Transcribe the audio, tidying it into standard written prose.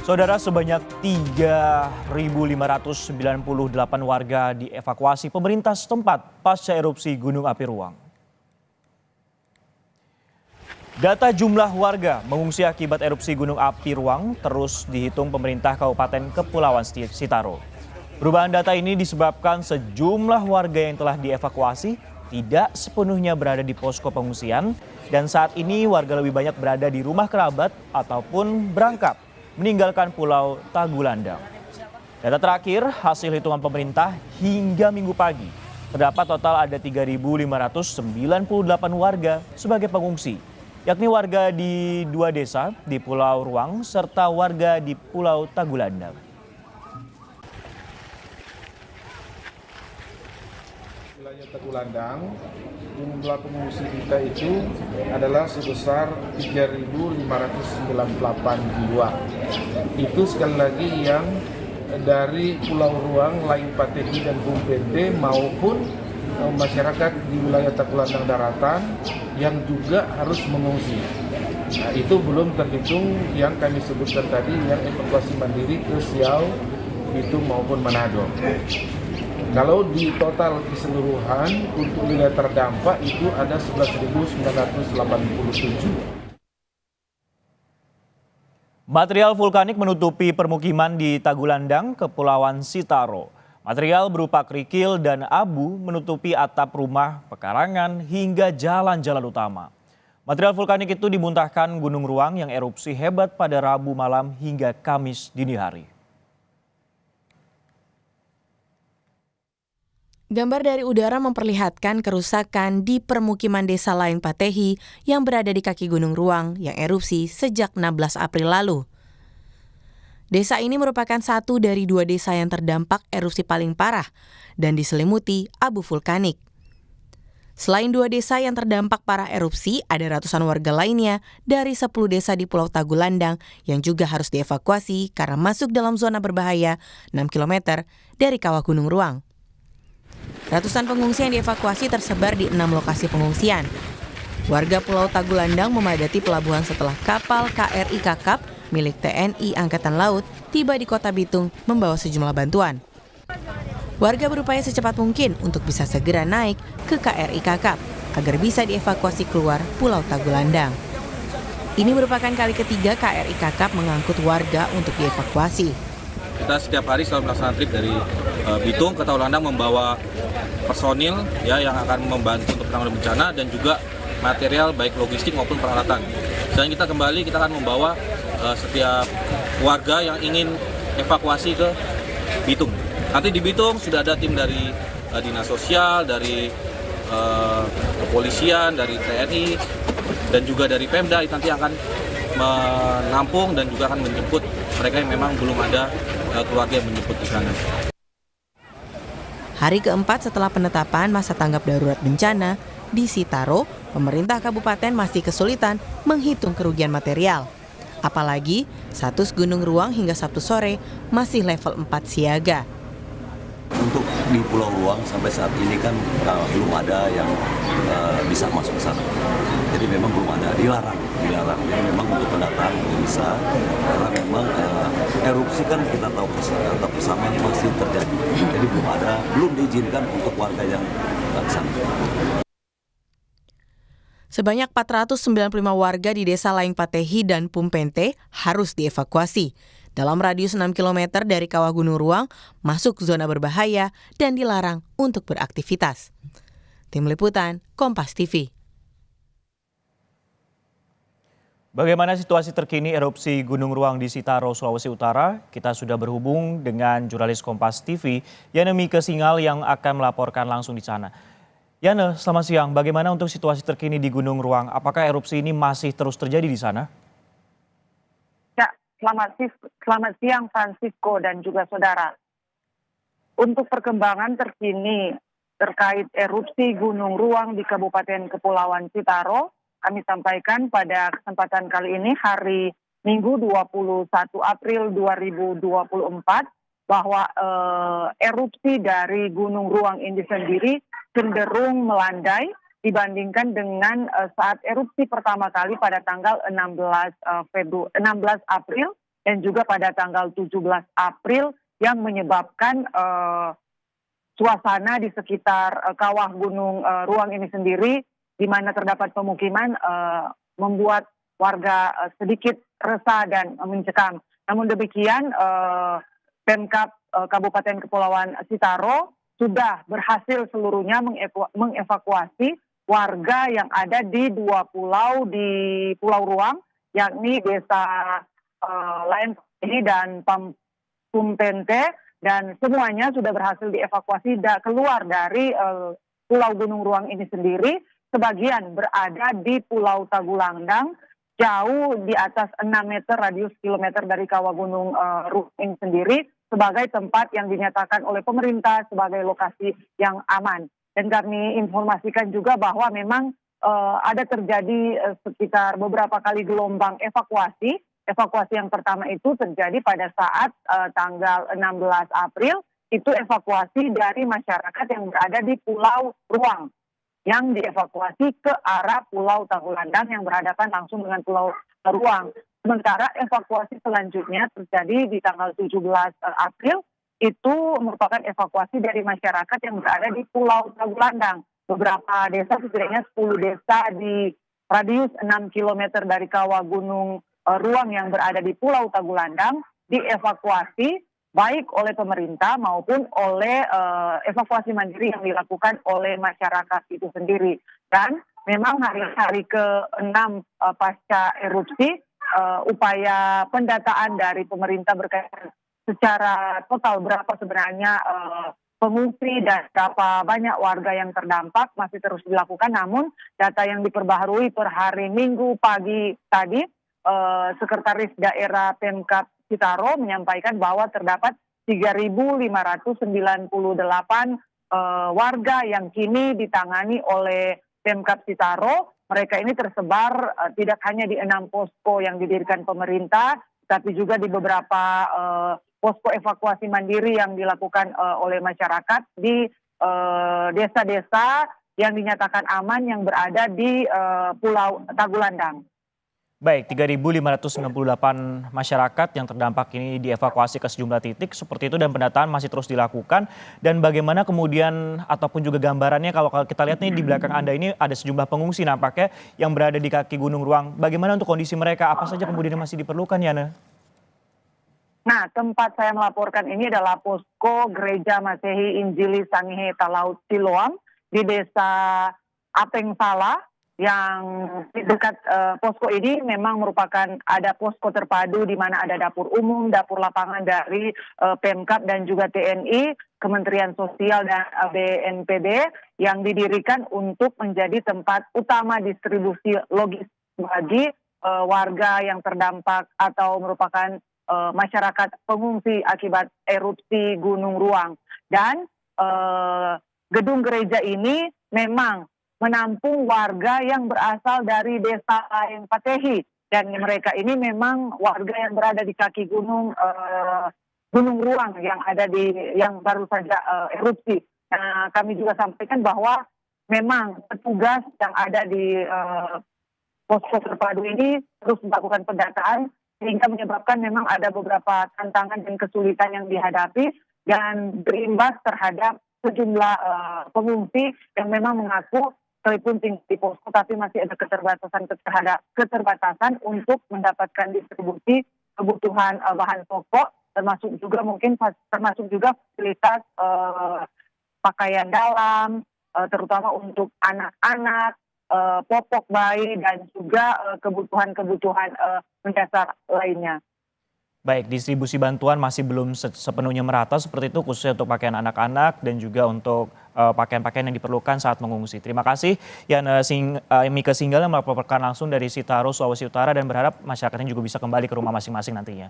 Saudara, sebanyak 3.598 warga dievakuasi pemerintah setempat pasca erupsi Gunung Api Ruang. Data jumlah warga mengungsi akibat erupsi Gunung Api Ruang terus dihitung pemerintah Kabupaten Kepulauan Sitaro. Perubahan data ini disebabkan sejumlah warga yang telah dievakuasi tidak sepenuhnya berada di posko pengungsian dan saat ini warga lebih banyak berada di rumah kerabat ataupun berangkat meninggalkan Pulau Tagulandang. Data terakhir hasil hitungan pemerintah hingga Minggu pagi terdapat total ada 3.598 warga sebagai pengungsi, yakni warga di 2 desa di Pulau Ruang serta warga di Pulau Tagulandang. Wilayah Tagulandang, jumlah pengungsi kita itu adalah sebesar 3.598 jiwa. Itu sekali lagi yang dari Pulau Ruang, Lain Patehi dan Pumpente maupun masyarakat di wilayah Tagulandang Daratan yang juga harus mengungsi. Nah, itu belum terhitung yang kami sebutkan tadi yang evakuasi mandiri ke Siau, Bitung maupun Manado. Kalau di total keseluruhan untuk wilayah terdampak itu ada 11.987. Material vulkanik menutupi permukiman di Tagulandang, Kepulauan Sitaro. Material berupa kerikil dan abu menutupi atap rumah, pekarangan, hingga jalan-jalan utama. Material vulkanik itu dimuntahkan Gunung Ruang yang erupsi hebat pada Rabu malam hingga Kamis dini hari. Gambar dari udara memperlihatkan kerusakan di permukiman desa Lain Patehi yang berada di kaki Gunung Ruang yang erupsi sejak 16 April lalu. Desa ini merupakan satu dari 2 desa yang terdampak erupsi paling parah dan diselimuti abu vulkanik. Selain 2 desa yang terdampak parah erupsi, ada ratusan warga lainnya dari 10 desa di Pulau Tagulandang yang juga harus dievakuasi karena masuk dalam zona berbahaya 6 km dari kawah Gunung Ruang. Ratusan pengungsi yang dievakuasi tersebar di 6 lokasi pengungsian. Warga Pulau Tagulandang memadati pelabuhan setelah kapal KRI Kakap milik TNI Angkatan Laut tiba di Kota Bitung membawa sejumlah bantuan. Warga berupaya secepat mungkin untuk bisa segera naik ke KRI Kakap agar bisa dievakuasi keluar Pulau Tagulandang. Ini merupakan kali ketiga KRI Kakap mengangkut warga untuk dievakuasi. Kita setiap hari selalu melaksanakan trip dari Bitung ke Tagulandang membawa personil ya yang akan membantu untuk penanganan bencana dan juga material baik logistik maupun peralatan. Dan kita akan membawa setiap warga yang ingin evakuasi ke Bitung. Nanti di Bitung sudah ada tim dari Dinas Sosial, dari kepolisian, dari TNI dan juga dari Pemda nanti akan menampung dan juga akan menjemput mereka yang memang belum ada keluarga yang menjemput di sana. Hari keempat setelah penetapan masa tanggap darurat bencana di Sitaro, pemerintah kabupaten masih kesulitan menghitung kerugian material. Apalagi status Gunung Ruang hingga Sabtu sore masih level 4 siaga. Untuk di Pulau Ruang sampai saat ini kan belum ada yang bisa masuk ke sana. Jadi memang belum ada, dilarang. Jadi memang untuk pendatang bisa, karena memang erupsi kan kita tahu bersama masih terjadi. Jadi belum diizinkan untuk warga yang ke sana. Sebanyak 495 warga di desa Lain Patehi dan Pumpente harus dievakuasi. Dalam radius 6 km dari kawah Gunung Ruang, masuk zona berbahaya dan dilarang untuk beraktivitas. Tim Liputan, Kompas TV. Bagaimana situasi terkini erupsi Gunung Ruang di Sitaro, Sulawesi Utara? Kita sudah berhubung dengan jurnalis Kompas TV, Yana Mika Singal yang akan melaporkan langsung di sana. Yana, selamat siang. Bagaimana untuk situasi terkini di Gunung Ruang? Apakah erupsi ini masih terus terjadi di sana? Ya, selamat siang Francisco dan juga saudara. Untuk perkembangan terkini terkait erupsi Gunung Ruang di Kabupaten Kepulauan Sitaro, kami sampaikan pada kesempatan kali ini hari Minggu 21 April 2024 bahwa erupsi dari Gunung Ruang ini sendiri cenderung melandai dibandingkan dengan saat erupsi pertama kali pada tanggal 16 April dan juga pada tanggal 17 April yang menyebabkan suasana di sekitar kawah Gunung Ruang ini sendiri, di mana terdapat pemukiman, membuat warga sedikit resah dan mencekam. Namun demikian, Pemkab Kabupaten Kepulauan Sitaro sudah berhasil seluruhnya mengevakuasi warga yang ada di 2 pulau di Pulau Ruang, yakni Desa Lain ini dan Pumpente, dan semuanya sudah berhasil dievakuasi keluar dari Pulau Gunung Ruang ini sendiri. Sebagian berada di Pulau Tagulandang, jauh di atas 6 meter radius kilometer dari kawah Gunung Ruang ini sendiri, sebagai tempat yang dinyatakan oleh pemerintah sebagai lokasi yang aman. Dan kami informasikan juga bahwa memang ada terjadi sekitar beberapa kali gelombang evakuasi. Evakuasi yang pertama itu terjadi pada saat tanggal 16 April, itu evakuasi dari masyarakat yang berada di Pulau Ruang, yang dievakuasi ke arah Pulau Tagulandang yang berhadapan langsung dengan Pulau Ruang. Sementara evakuasi selanjutnya terjadi di tanggal 17 April, itu merupakan evakuasi dari masyarakat yang berada di Pulau Tagulandang. Beberapa desa, setidaknya 10 desa di radius 6 km dari kawah Gunung Ruang yang berada di Pulau Tagulandang, dievakuasi baik oleh pemerintah maupun oleh evakuasi mandiri yang dilakukan oleh masyarakat itu sendiri. Dan memang hari ke-6 pasca erupsi, upaya pendataan dari pemerintah berkaitan secara total berapa sebenarnya pengungsi dan berapa banyak warga yang terdampak masih terus dilakukan. Namun data yang diperbaharui per hari Minggu pagi tadi, Sekretaris Daerah Pemkab Sitaro menyampaikan bahwa terdapat 3.598 warga yang kini ditangani oleh Pemkab Sitaro. Mereka ini tersebar tidak hanya di 6 posko yang didirikan pemerintah, tapi juga di beberapa posko evakuasi mandiri yang dilakukan oleh masyarakat di desa-desa yang dinyatakan aman yang berada di Pulau Tagulandang. Baik, 3.598 masyarakat yang terdampak ini dievakuasi ke sejumlah titik seperti itu dan pendataan masih terus dilakukan. Dan bagaimana kemudian ataupun juga gambarannya kalau kita lihat nih di belakang Anda ini ada sejumlah pengungsi nampaknya yang berada di kaki Gunung Ruang. Bagaimana untuk kondisi mereka? Apa saja kemudian masih diperlukan, Yana? Nah, tempat saya melaporkan ini adalah posko Gereja Masehi Injili Sangihe Talaut Siloam di Desa Apeng Salah, yang di dekat posko ini memang merupakan ada posko terpadu di mana ada dapur umum, dapur lapangan dari Pemkab dan juga TNI, Kementerian Sosial dan BNPB yang didirikan untuk menjadi tempat utama distribusi logistik bagi warga yang terdampak atau merupakan masyarakat pengungsi akibat erupsi Gunung Ruang. Dan gedung gereja ini memang menampung warga yang berasal dari desa Lain Patehi, dan mereka ini memang warga yang berada di kaki Gunung Ruang yang baru saja erupsi. Nah, kami juga sampaikan bahwa memang petugas yang ada di posko terpadu ini terus melakukan pendataan sehingga menyebabkan memang ada beberapa tantangan dan kesulitan yang dihadapi dan berimbas terhadap sejumlah pengungsi yang memang mengaku sekalipun tinggal di posko tapi masih ada keterbatasan untuk mendapatkan distribusi kebutuhan bahan pokok, termasuk juga fasilitas pakaian dalam, terutama untuk anak-anak, popok bayi dan juga kebutuhan-kebutuhan mendasar lainnya. Baik, distribusi bantuan masih belum sepenuhnya merata seperti itu, khususnya untuk pakaian anak-anak dan juga untuk pakaian-pakaian yang diperlukan saat mengungsi. Terima kasih Yana Mika Singgala melaporkan langsung dari Sitaro, Sulawesi Utara, dan berharap masyarakatnya juga bisa kembali ke rumah masing-masing nantinya.